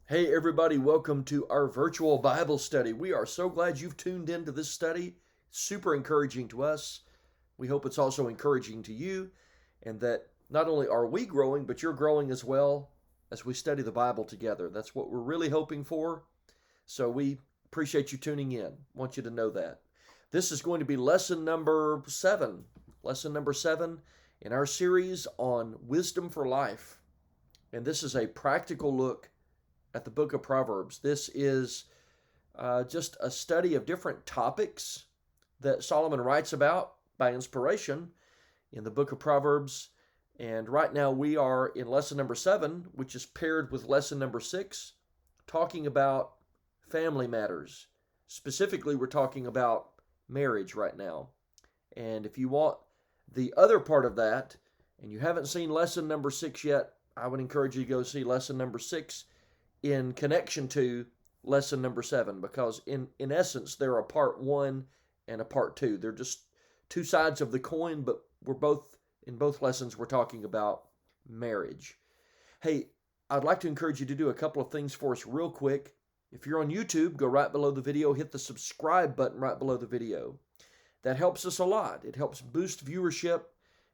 Hey, everybody, welcome to our virtual Bible study. We are so glad you've tuned into this study. It's super encouraging to us. We hope it's also encouraging to you, and that not only are we growing, but you're growing as well as we study the Bible together. That's what we're really hoping for. So we appreciate you tuning in. Want you to know that. This is going to be lesson number 7. Lesson number 7 in our series on wisdom for life. And this is a practical look at the book of Proverbs. This is just a study of different topics that Solomon writes about by inspiration in the book of Proverbs. And right now we are in lesson number 7, which is paired with lesson number 6, talking about family matters. Specifically, we're talking about marriage right now. And if you want the other part of that, and you haven't seen lesson number 6 yet, I would encourage you to go see lesson number 6 in connection to lesson number 7, because in essence they're a part 1 and a part 2. They're just two sides of the coin, but in both lessons we're talking about marriage. Hey, I'd like to encourage you to do a couple of things for us real quick. If you're on YouTube, go right below the video, hit the subscribe button right below the video. That helps us a lot. It helps boost viewership.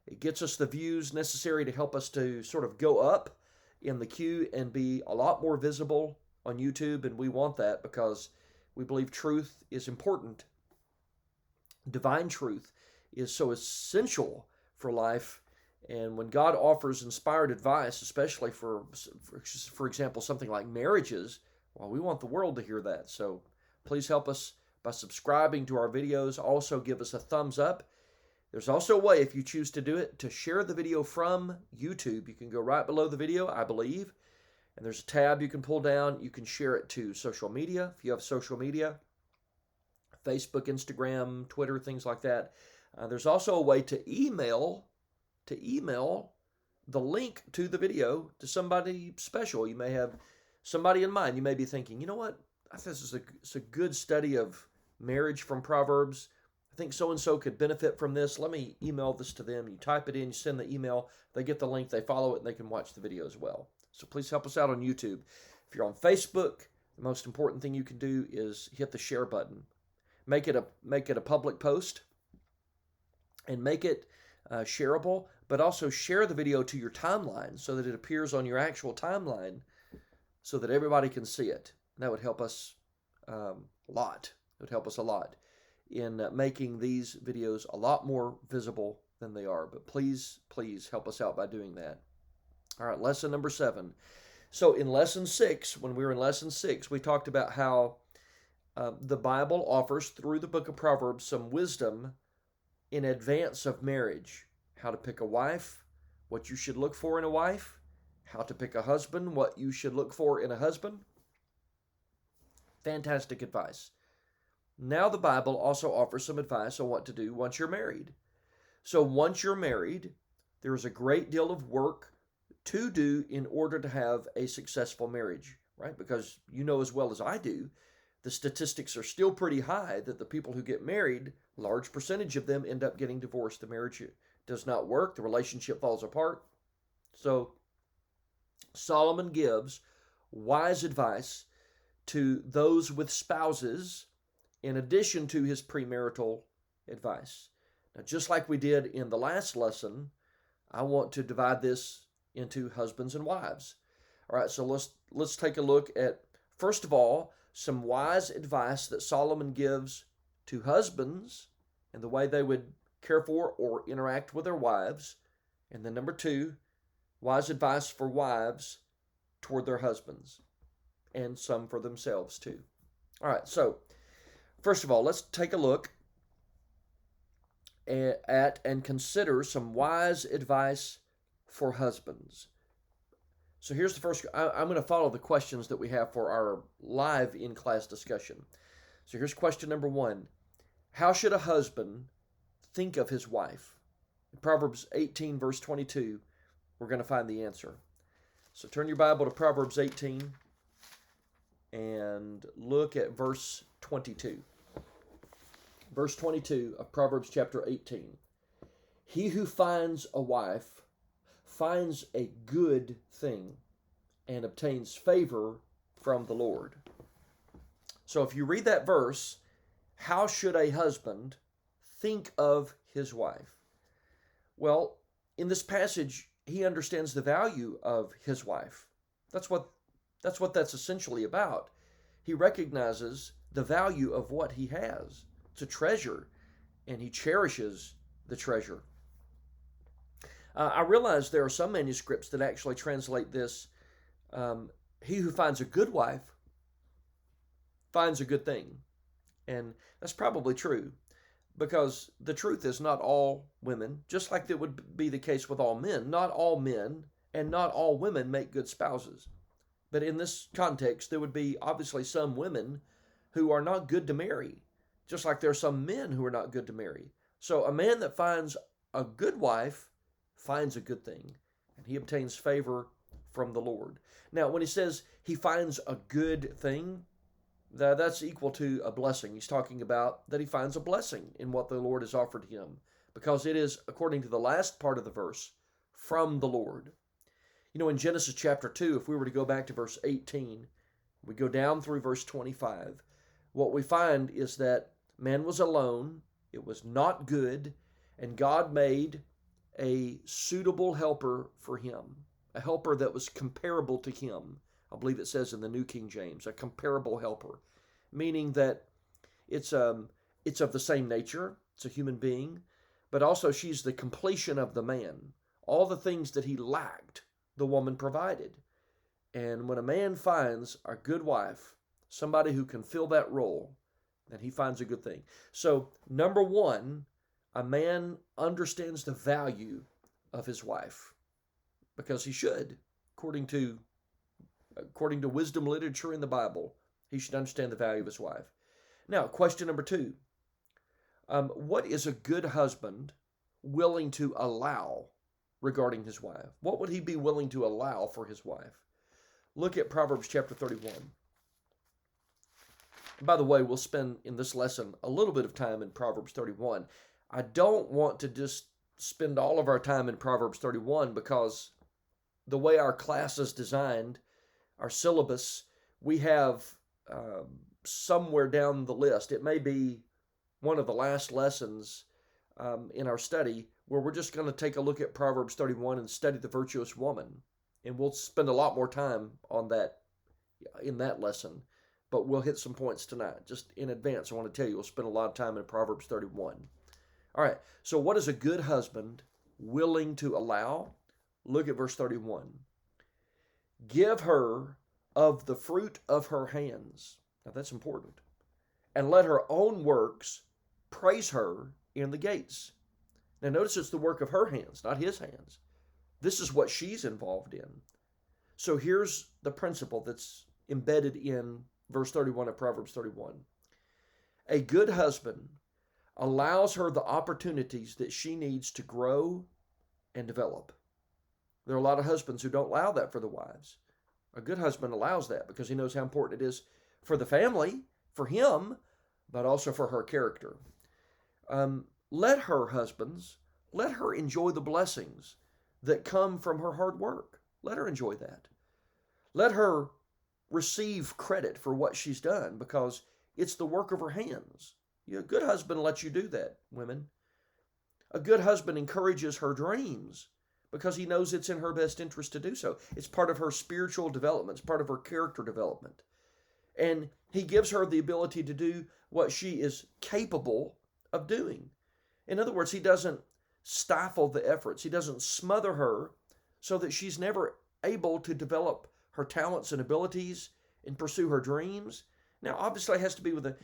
It gets us the views necessary to help us to sort of go up in the queue and be a lot more visible on YouTube, and we want that because we believe truth is important. Divine truth is so essential for life, and when God offers inspired advice, especially for example, something like marriages, well, we want the world to hear that. So please help us by subscribing to our videos. Also give us a thumbs up. There's also a way, if you choose to do it, to share the video from YouTube. You can go right below the video, I believe, and there's a tab you can pull down. You can share it to social media, if you have social media, Facebook, Instagram, Twitter, things like that. There's also a way to email the link to the video to somebody special. You may have somebody in mind. You may be thinking, you know what? I think this is a good study of marriage from Proverbs. I think so-and-so could benefit from this. Let me email this to them. You type it in, you send the email, they get the link, they follow it, and they can watch the video as well. So please help us out on YouTube. If you're on Facebook, the most important thing you can do is hit the share button. Make it a public post and make it shareable, but also share the video to your timeline so that it appears on your actual timeline so that everybody can see it. That would help us a lot. It would help us a lot in making these videos a lot more visible than they are. But please help us out by doing that. All right, lesson number 7. So in lesson 6, when we were in lesson 6, we talked about how the Bible offers, through the book of Proverbs, some wisdom in advance of marriage. How to pick a wife, what you should look for in a wife, how to pick a husband, what you should look for in a husband. Fantastic advice. Now the Bible also offers some advice on what to do once you're married. So once you're married, there is a great deal of work to do in order to have a successful marriage, right? Because you know as well as I do, the statistics are still pretty high that the people who get married, large percentage of them end up getting divorced. The marriage does not work. The relationship falls apart. So Solomon gives wise advice to those with spouses in addition to his premarital advice. Now, just like we did in the last lesson, I want to divide this into husbands and wives. All right, so let's take a look at, first of all, some wise advice that Solomon gives to husbands and the way they would care for or interact with their wives. And then number 2, wise advice for wives toward their husbands, and some for themselves too. All right, so first of all, let's take a look at and consider some wise advice for husbands. So here's the first. I'm going to follow the questions that we have for our live in-class discussion. So here's question number 1. How should a husband think of his wife? In Proverbs 18, verse 22, we're going to find the answer. So turn your Bible to Proverbs 18 and look at verse 22. Verse 22 of Proverbs chapter 18. He who finds a wife finds a good thing and obtains favor from the Lord. So if you read that verse, how should a husband think of his wife? Well, in this passage, he understands the value of his wife. That's what that's essentially about. He recognizes the value of what he has. It's a treasure, and he cherishes the treasure. I realize there are some manuscripts that actually translate this, he who finds a good wife finds a good thing. And that's probably true, because the truth is not all women, just like that would be the case with all men, not all men and not all women make good spouses. But in this context, there would be obviously some women who are not good to marry, just like there are some men who are not good to marry. So a man that finds a good wife finds a good thing, and he obtains favor from the Lord. Now, when he says he finds a good thing, that's equal to a blessing. He's talking about that he finds a blessing in what the Lord has offered him, because it is, according to the last part of the verse, from the Lord. You know, in Genesis chapter 2, if we were to go back to verse 18, we go down through verse 25, what we find is that man was alone, it was not good, and God made a suitable helper for him, a helper that was comparable to him. I believe it says in the New King James, a comparable helper, meaning that it's of the same nature, it's a human being, but also she's the completion of the man. All the things that he lacked, the woman provided. And when a man finds a good wife, somebody who can fill that role, then he finds a good thing. So, number one, a man understands the value of his wife, because he should, according to wisdom literature in the Bible, he should understand the value of his wife. Now, question number two. What is a good husband willing to allow regarding his wife? What would he be willing to allow for his wife? Look at Proverbs chapter 31. By the way, we'll spend in this lesson a little bit of time in Proverbs 31. I don't want to just spend all of our time in Proverbs 31, because the way our class is designed, our syllabus, we have somewhere down the list, it may be one of the last lessons in our study, where we're just going to take a look at Proverbs 31 and study the virtuous woman. And we'll spend a lot more time on that in that lesson, but we'll hit some points tonight. Just in advance, I want to tell you, we'll spend a lot of time in Proverbs 31. All right, so what is a good husband willing to allow? Look at verse 31. Give her of the fruit of her hands. Now that's important. And let her own works praise her in the gates. Now notice it's the work of her hands, not his hands. This is what she's involved in. So here's the principle that's embedded in verse 31 of Proverbs 31. A good husband allows her the opportunities that she needs to grow and develop. There are a lot of husbands who don't allow that for the wives. A good husband allows that because he knows how important it is for the family, for him, but also for her character. Let her, husbands, let her enjoy the blessings that come from her hard work. Let her enjoy that. Let her receive credit for what she's done, because it's the work of her hands. A good husband lets you do that, women. A good husband encourages her dreams because he knows it's in her best interest to do so. It's part of her spiritual development. It's part of her character development. And he gives her the ability to do what she is capable of doing. In other words, he doesn't stifle the efforts. He doesn't smother her so that she's never able to develop her talents and abilities and pursue her dreams. Now, obviously, it has to be with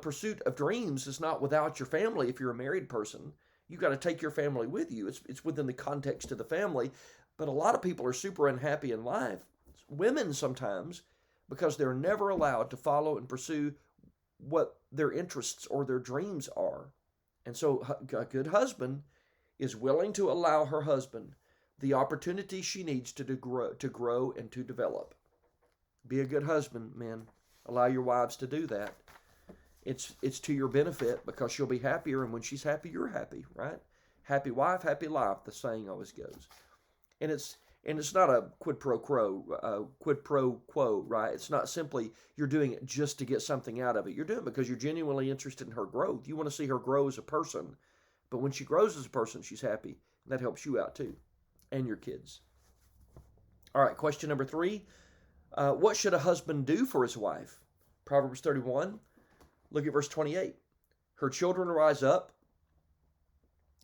pursuit of dreams is not without your family. If you're a married person, you've got to take your family with you. It's within the context of the family. But a lot of people are super unhappy in life, women sometimes, because they're never allowed to follow and pursue what their interests or their dreams are. And so a good husband is willing to allow her husband the opportunity she needs to grow and to develop. Be a good husband, men. Allow your wives to do that. It's to your benefit, because she'll be happier, and when she's happy, you're happy, right? Happy wife, happy life, the saying always goes. And And it's not a quid pro quo, right? It's not simply you're doing it just to get something out of it. You're doing it because you're genuinely interested in her growth. You want to see her grow as a person. But when she grows as a person, she's happy. And that helps you out too, and your kids. All right, question number 3. What should a husband do for his wife? Proverbs 31. Look at verse 28. Her children rise up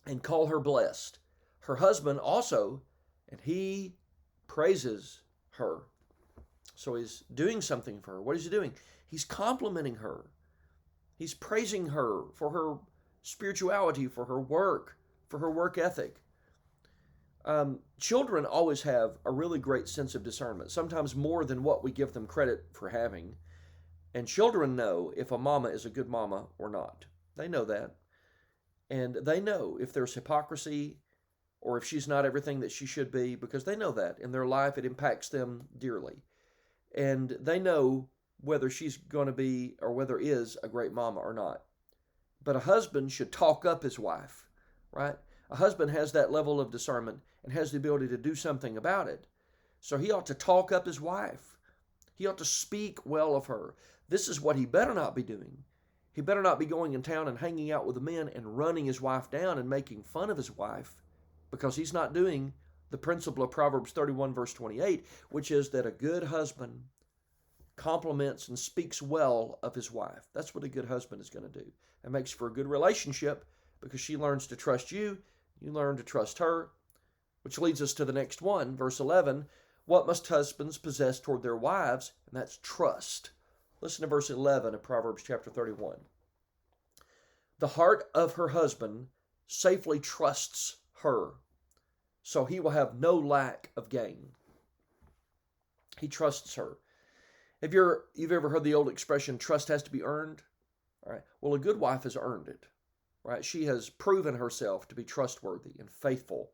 and call her blessed. Her husband also, and he praises her. So he's doing something for her. What is he doing? He's complimenting her. He's praising her for her spirituality, for her work ethic. Children always have a really great sense of discernment, sometimes more than what we give them credit for having. And children know if a mama is a good mama or not. They know that. And they know if there's hypocrisy or if she's not everything that she should be, because they know that in their life it impacts them dearly. And they know whether she's going to be or whether is a great mama or not. But a husband should talk up his wife, right? A husband has that level of discernment and has the ability to do something about it. So he ought to talk up his wife. He ought to speak well of her. This is what he better not be doing. He better not be going in town and hanging out with the men and running his wife down and making fun of his wife, because he's not doing the principle of Proverbs 31 verse 28, which is that a good husband compliments and speaks well of his wife. That's what a good husband is going to do. It makes for a good relationship because she learns to trust you, you learn to trust her, which leads us to the next one, verse 11. What must husbands possess toward their wives? And that's trust. Listen to verse 11 of Proverbs chapter 31. The heart of her husband safely trusts her, so he will have no lack of gain. He trusts her. Have you've ever heard the old expression, trust has to be earned? All right. Well, a good wife has earned it, right? She has proven herself to be trustworthy and faithful.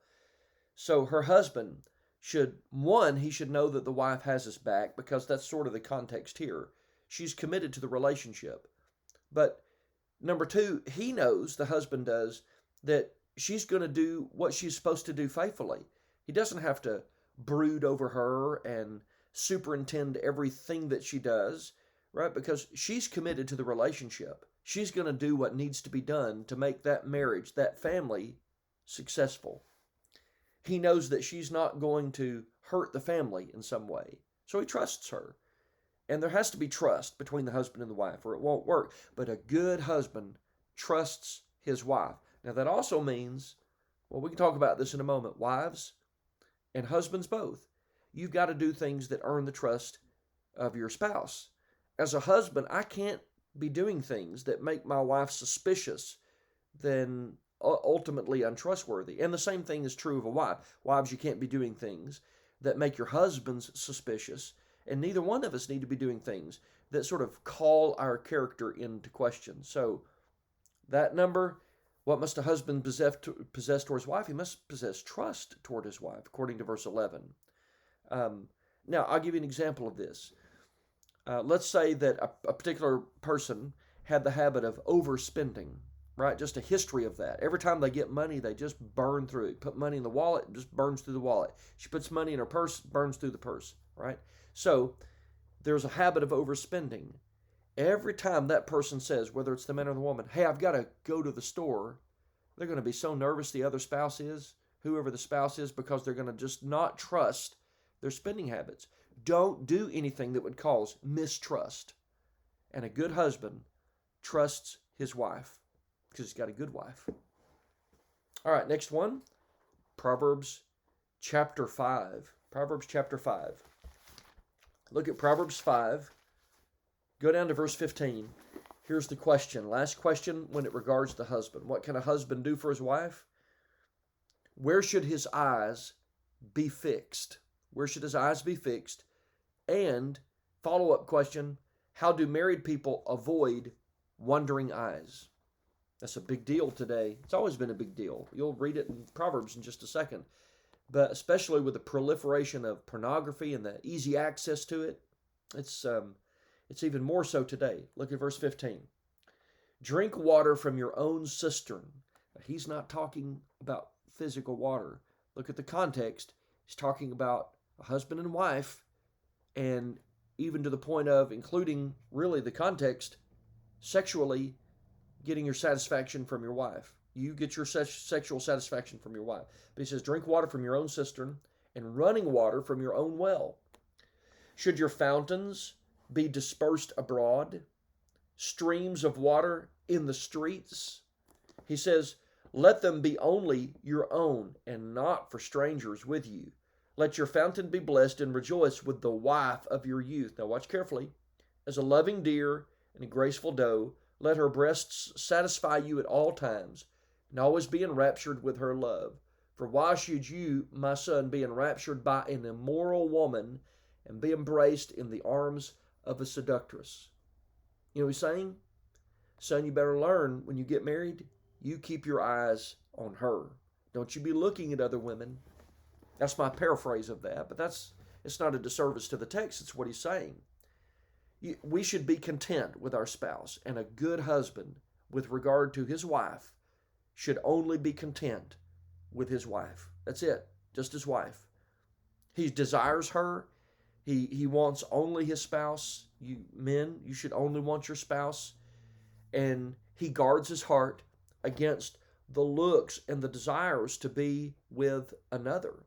So her husband he should know that the wife has his back, because that's sort of the context here. She's committed to the relationship. But number 2, he knows, the husband does, that she's going to do what she's supposed to do faithfully. He doesn't have to brood over her and superintend everything that she does, right? Because she's committed to the relationship. She's going to do what needs to be done to make that marriage, that family, successful. He knows that she's not going to hurt the family in some way, so he trusts her. And there has to be trust between the husband and the wife, or it won't work. But a good husband trusts his wife. Now that also means, well, we can talk about this in a moment, wives and husbands both. You've got to do things that earn the trust of your spouse. As a husband, I can't be doing things that make my wife suspicious, then ultimately untrustworthy. And the same thing is true of a wife. Wives, you can't be doing things that make your husbands suspicious. And neither one of us need to be doing things that sort of call our character into question. So that number, what must a husband possess toward his wife? He must possess trust toward his wife, according to verse 11. Now, I'll give you an example of this. Let's say that a particular person had the habit of overspending, right? Just a history of that. Every time they get money, they just burn through it. Put money in the wallet, it just burns through the wallet. She puts money in her purse, burns through the purse, right? So there's a habit of overspending. Every time that person says, whether it's the man or the woman, hey, I've got to go to the store, they're going to be so nervous the other spouse is, whoever the spouse is, because they're going to just not trust their spending habits. Don't do anything that would cause mistrust. And a good husband trusts his wife because he's got a good wife. All right, next one, Proverbs chapter 5. Proverbs chapter 5. Look at Proverbs 5. Go down to verse 15. Here's the question. Last question when it regards the husband. What can a husband do for his wife? Where should his eyes be fixed? Where should his eyes be fixed? And follow-up question, how do married people avoid wandering eyes? That's a big deal today. It's always been a big deal. You'll read it in Proverbs in just a second. But especially with the proliferation of pornography and the easy access to it, it's even more so today. Look at verse 15. Drink water from your own cistern. He's not talking about physical water. Look at the context. He's talking about a husband and wife, and even to the point of including really the context sexually getting your satisfaction from your wife. You get your sexual satisfaction from your wife. But he says, drink water from your own cistern and running water from your own well. Should your fountains be dispersed abroad, streams of water in the streets? He says, let them be only your own and not for strangers with you. Let your fountain be blessed and rejoice with the wife of your youth. Now watch carefully. As a loving deer and a graceful doe, let her breasts satisfy you at all times, and always be enraptured with her love. For why should you, my son, be enraptured by an immoral woman and be embraced in the arms of a seductress? You know what he's saying? Son, you better learn when you get married, you keep your eyes on her. Don't you be looking at other women. That's my paraphrase of that, but it's not a disservice to the text. It's what he's saying. We should be content with our spouse, and a good husband, with regard to his wife, should only be content with his wife. That's it, just his wife. He desires her. He wants only his spouse. You men, you should only want your spouse, and he guards his heart against the looks and the desires to be with another.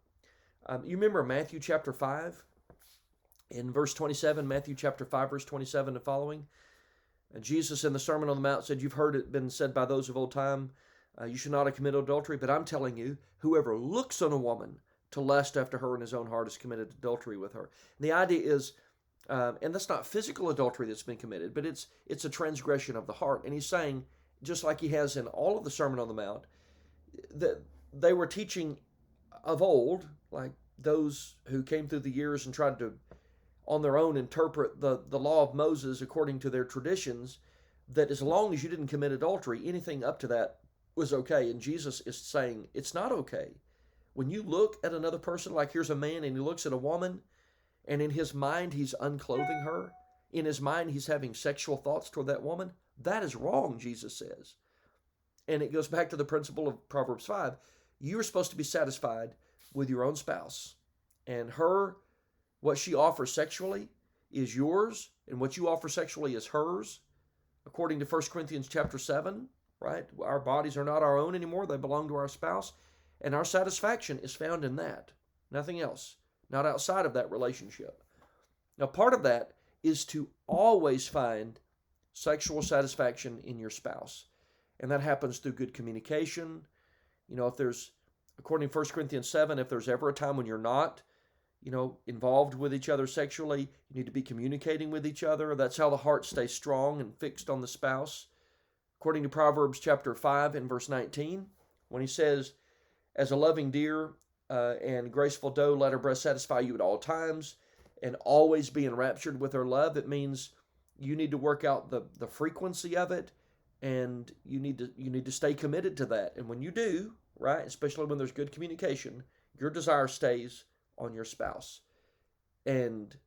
You remember Matthew chapter 5? In verse 27, Matthew chapter 5, verse 27 and following, Jesus in the Sermon on the Mount said, you've heard it been said by those of old time, you should not have committed adultery, but I'm telling you, whoever looks on a woman to lust after her in his own heart has committed adultery with her. And the idea is, and that's not physical adultery that's been committed, but it's a transgression of the heart. And he's saying, just like he has in all of the Sermon on the Mount, that they were teaching of old, like those who came through the years and tried to on their own interpret the law of Moses according to their traditions, that as long as you didn't commit adultery, anything up to that was okay. And Jesus is saying it's not okay. When you look at another person, like here's a man and he looks at a woman, and in his mind he's unclothing her, in his mind he's having sexual thoughts toward that woman, that is wrong, Jesus says. And it goes back to the principle of Proverbs 5. You are supposed to be satisfied with your own spouse, and her, what she offers sexually is yours, and what you offer sexually is hers. According to 1 Corinthians chapter 7, right? Our bodies are not our own anymore. They belong to our spouse. And our satisfaction is found in that. Nothing else. Not outside of that relationship. Now, part of that is to always find sexual satisfaction in your spouse. And that happens through good communication. You know, if there's, according to 1 Corinthians 7, if there's ever a time when you're not, involved with each other sexually, you need to be communicating with each other. That's how the heart stays strong and fixed on the spouse. According to Proverbs chapter 5 and verse 19, when he says, as a loving deer and graceful doe, let her breast satisfy you at all times and always be enraptured with her love, it means you need to work out the frequency of it, and you need to stay committed to that. And when you do, right, especially when there's good communication, your desire stays on your spouse. And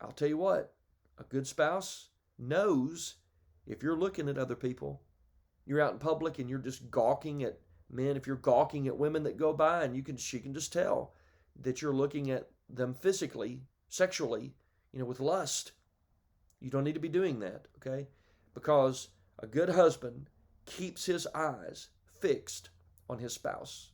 I'll tell you what, a good spouse knows if you're looking at other people, you're out in public and you're just gawking at men, if you're gawking at women that go by, and she can just tell that you're looking at them physically, sexually, with lust. You don't need to be doing that, okay? Because a good husband keeps his eyes fixed on his spouse.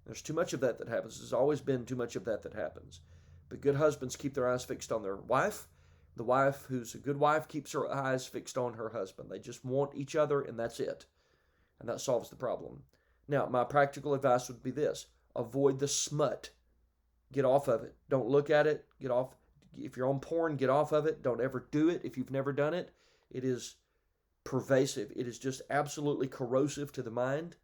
There's too much of that happens. There's always been too much of that happens. But good husbands keep their eyes fixed on their wife. The wife who's a good wife keeps her eyes fixed on her husband. They just want each other, and that's it. And that solves the problem. Now, my practical advice would be this. Avoid the smut. Get off of it. Don't look at it. Get off. If you're on porn, get off of it. Don't ever do it if you've never done it. It is pervasive. It is just absolutely corrosive to the mind.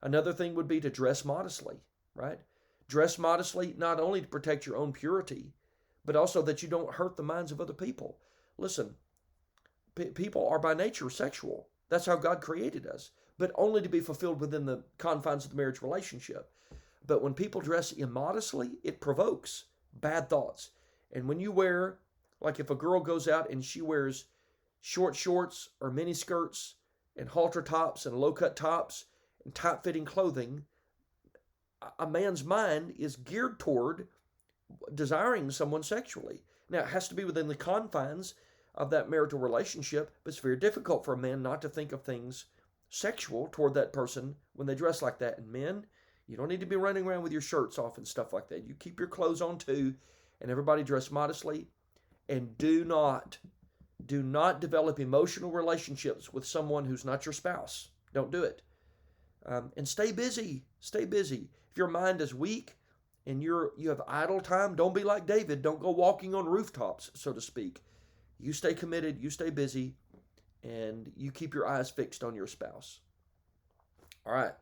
Another thing would be to dress modestly, right? Dress modestly not only to protect your own purity, but also that you don't hurt the minds of other people. Listen, people are by nature sexual. That's how God created us, but only to be fulfilled within the confines of the marriage relationship. But when people dress immodestly, it provokes bad thoughts. And when you wear, like if a girl goes out and she wears short shorts or mini skirts and halter tops and low-cut tops and tight-fitting clothing, a man's mind is geared toward desiring someone sexually. Now, it has to be within the confines of that marital relationship, but it's very difficult for a man not to think of things sexual toward that person when they dress like that. And men, you don't need to be running around with your shirts off and stuff like that. You keep your clothes on too, and everybody dress modestly. And do not develop emotional relationships with someone who's not your spouse. Don't do it. And stay busy. Stay busy. If your mind is weak and you have idle time, don't be like David. Don't go walking on rooftops, so to speak. You stay committed. You stay busy, and you keep your eyes fixed on your spouse. All right.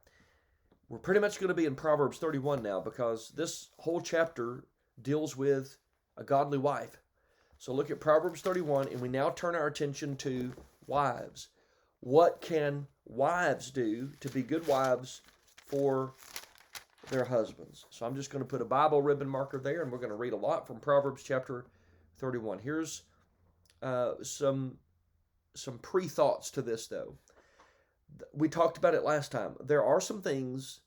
We're pretty much going to be in Proverbs 31 now, because this whole chapter deals with a godly wife. So look at Proverbs 31, and we now turn our attention to wives. What can wives do to be good wives for their husbands? So I'm just going to put a Bible ribbon marker there, and we're going to read a lot from Proverbs chapter 31. Here's some pre-thoughts to this, though. We talked about it last time. There are some things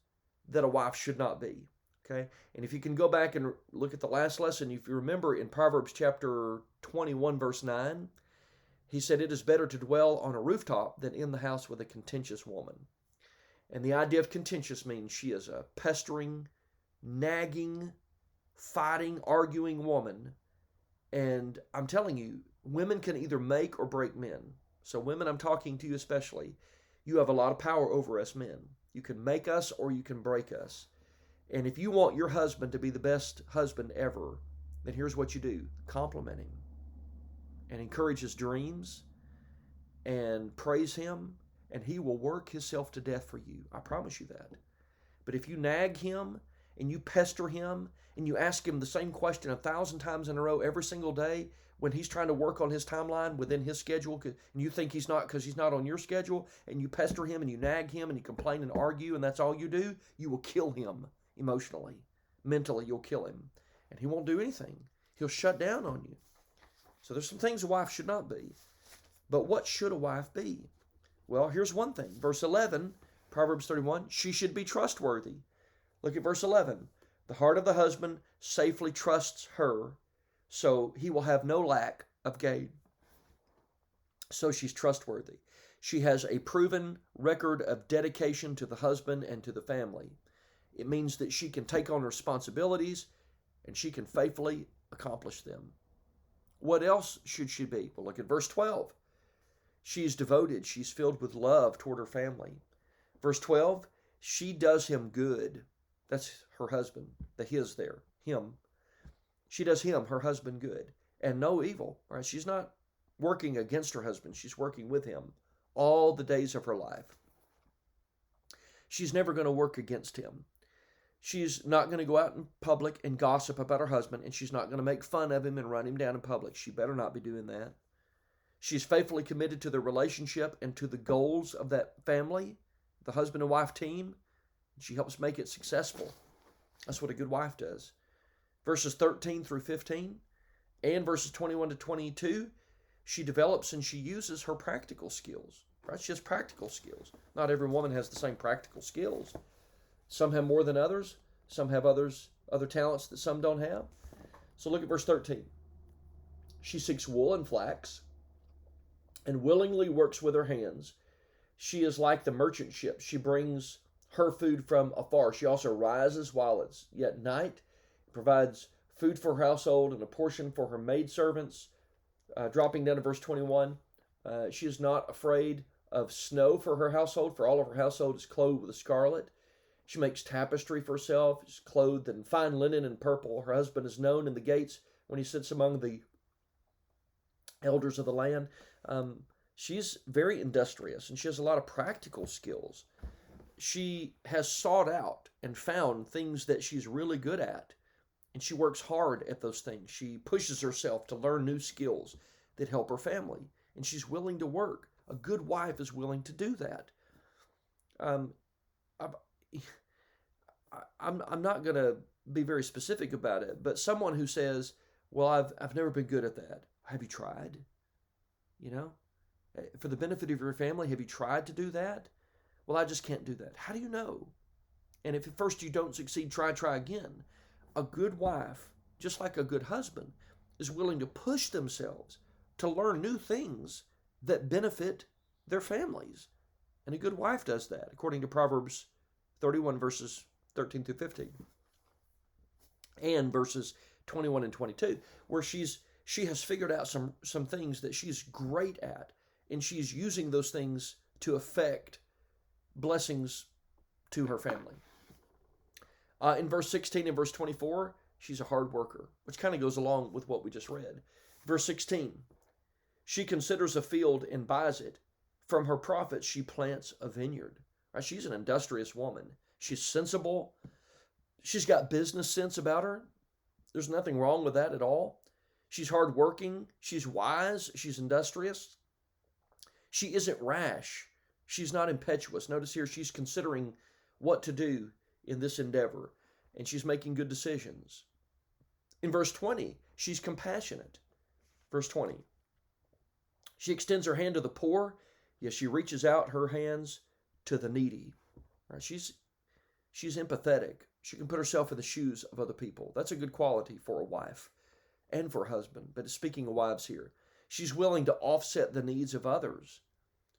that a wife should not be. Okay? And if you can go back and look at the last lesson, if you remember in Proverbs chapter 21, verse 9, he said, "It is better to dwell on a rooftop than in the house with a contentious woman." And the idea of contentious means she is a pestering, nagging, fighting, arguing woman. And I'm telling you, women can either make or break men. So women, I'm talking to you especially. You have a lot of power over us men. You can make us or you can break us. And if you want your husband to be the best husband ever, then here's what you do. Compliment him and encourage his dreams and praise him, and he will work himself to death for you. I promise you that. But if you nag him and you pester him and you ask him the same question 1,000 times in a row every single day when he's trying to work on his timeline within his schedule, and you think he's not because he's not on your schedule, and you pester him and you nag him and you complain and argue, and that's all you do, you will kill him emotionally. Mentally, you'll kill him. And he won't do anything. He'll shut down on you. So there's some things a wife should not be. But what should a wife be? Well, here's one thing. Verse 11, Proverbs 31, she should be trustworthy. Look at verse 11. The heart of the husband safely trusts her, so he will have no lack of gain. So she's trustworthy. She has a proven record of dedication to the husband and to the family. It means that she can take on responsibilities and she can faithfully accomplish them. What else should she be? Well, look at verse 12. She's devoted. She's filled with love toward her family. Verse 12, she does him good. That's her husband, the his there, him. She does him, her husband, good, and no evil. Right? She's not working against her husband. She's working with him all the days of her life. She's never going to work against him. She's not going to go out in public and gossip about her husband, and she's not going to make fun of him and run him down in public. She better not be doing that. She's faithfully committed to the relationship and to the goals of that family, the husband and wife team. She helps make it successful. That's what a good wife does. Verses 13 through 15 and verses 21 to 22, she develops and she uses her practical skills. Right? She has practical skills. Not every woman has the same practical skills. Some have more than others. Some have other talents that some don't have. So look at verse 13. She seeks wool and flax and willingly works with her hands. She is like the merchant ship. She brings her food from afar. She also rises while it's yet night, provides food for her household and a portion for her maidservants. Dropping down to verse 21, she is not afraid of snow for her household, for all of her household is clothed with scarlet. She makes tapestry for herself. She's clothed in fine linen and purple. Her husband is known in the gates when he sits among the elders of the land. She's very industrious, and she has a lot of practical skills. She has sought out and found things that she's really good at, and she works hard at those things. She pushes herself to learn new skills that help her family, and she's willing to work. A good wife is willing to do that. I'm not going to be very specific about it, but someone who says, well, I've never been good at that. Have you tried? You know, for the benefit of your family, have you tried to do that? Well, I just can't do that. How do you know? And if at first you don't succeed, try again. A good wife, just like a good husband, is willing to push themselves to learn new things that benefit their families. And a good wife does that, according to Proverbs 31, verses 13 through 15, and verses 21 and 22, where she has figured out some things that she's great at, and she's using those things to affect blessings to her family. In verse 16 and verse 24, she's a hard worker, which kind of goes along with what we just read. Verse 16, she considers a field and buys it. From her profits, she plants a vineyard. Right? She's an industrious woman. She's sensible. She's got business sense about her. There's nothing wrong with that at all. She's hardworking. She's wise. She's industrious. She isn't rash. She's not impetuous. Notice here, she's considering what to do in this endeavor, and she's making good decisions. In verse 20, she's compassionate. Verse 20, she extends her hand to the poor. Yes, she reaches out her hands to the needy. Right? She's empathetic. She can put herself in the shoes of other people. That's a good quality for a wife and for a husband. But speaking of wives here, she's willing to offset the needs of others.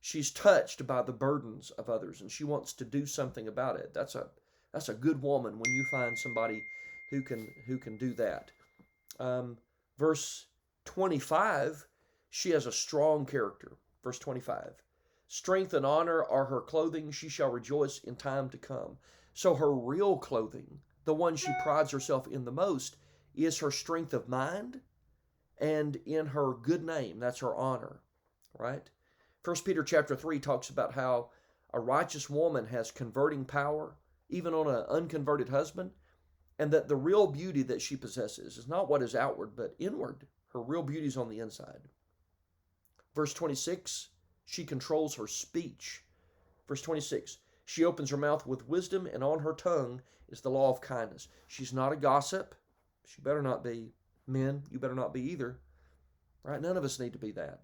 She's touched by the burdens of others, and she wants to do something about it. That's a good woman when you find somebody who can do that. Verse 25, she has a strong character. Verse 25, strength and honor are her clothing. She shall rejoice in time to come. So her real clothing, the one she prides herself in the most, is her strength of mind and in her good name. That's her honor, right? 1 Peter chapter 3 talks about how a righteous woman has converting power, even on an unconverted husband, and that the real beauty that she possesses is not what is outward, but inward. Her real beauty is on the inside. Verse 26, she controls her speech. Verse 26, she opens her mouth with wisdom, and on her tongue is the law of kindness. She's not a gossip. She better not be. Men, you better not be either. Right? None of us need to be that.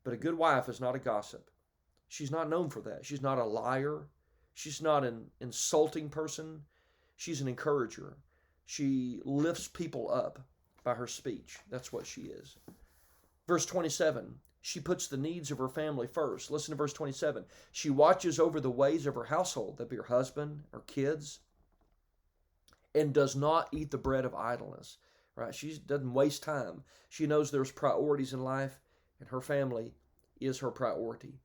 But a good wife is not a gossip. She's not known for that. She's not a liar. She's not an insulting person. She's an encourager. She lifts people up by her speech. That's what she is. Verse 27, she puts the needs of her family first. Listen to verse 27. She watches over the ways of her household, that be her husband, her kids, and does not eat the bread of idleness. Right? She doesn't waste time. She knows there's priorities in life, and her family is her priority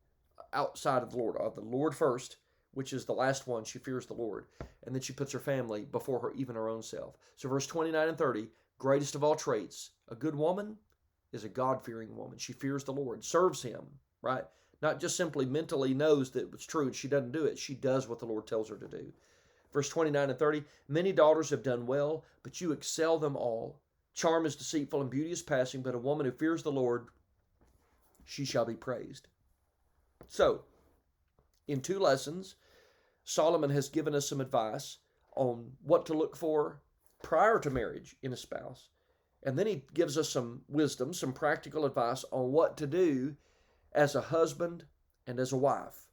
outside of the Lord first, which is the last one. She fears the Lord, and then she puts her family before her, even her own self. So verse 29 and 30, greatest of all traits, a good woman is a God-fearing woman. She fears the Lord, serves him, right? Not just simply mentally knows that it's true and she doesn't do it. She does what the Lord tells her to do. Verse 29 and 30, many daughters have done well, but you excel them all. Charm is deceitful and beauty is passing, but a woman who fears the Lord, she shall be praised. So, in 2 lessons, Solomon has given us some advice on what to look for prior to marriage in a spouse. And then he gives us some wisdom, some practical advice on what to do as a husband and as a wife.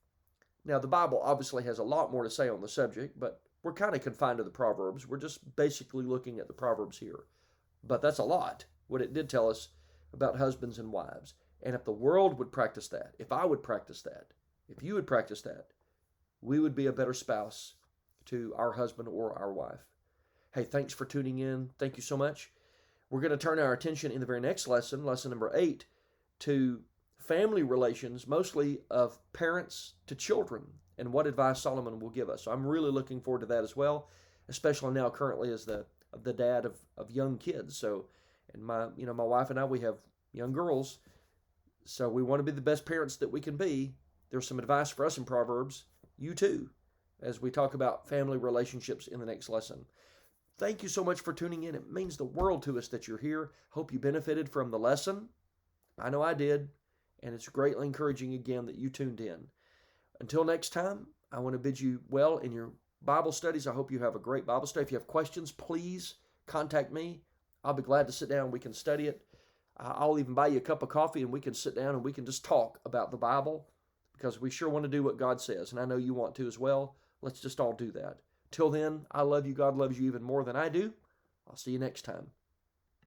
Now, the Bible obviously has a lot more to say on the subject, but we're kind of confined to the Proverbs. We're just basically looking at the Proverbs here. But that's a lot, what it did tell us about husbands and wives. And if the world would practice that, if I would practice that, if you would practice that, we would be a better spouse to our husband or our wife. Hey, thanks for tuning in. Thank you so much. We're going to turn our attention in the very next lesson, lesson number 8, to family relations, mostly of parents to children, and what advice Solomon will give us. So I'm really looking forward to that as well, especially now currently as the dad of young kids. So, and my wife and I, we have young girls, so we want to be the best parents that we can be. There's some advice for us in Proverbs, you too, as we talk about family relationships in the next lesson. Thank you so much for tuning in. It means the world to us that you're here. Hope you benefited from the lesson. I know I did, and it's greatly encouraging again that you tuned in. Until next time, I want to bid you well in your Bible studies. I hope you have a great Bible study. If you have questions, please contact me. I'll be glad to sit down and we can study it. I'll even buy you a cup of coffee and we can sit down and we can just talk about the Bible, because we sure want to do what God says, and I know you want to as well. Let's just all do that. Till then, I love you. God loves you even more than I do. I'll see you next time.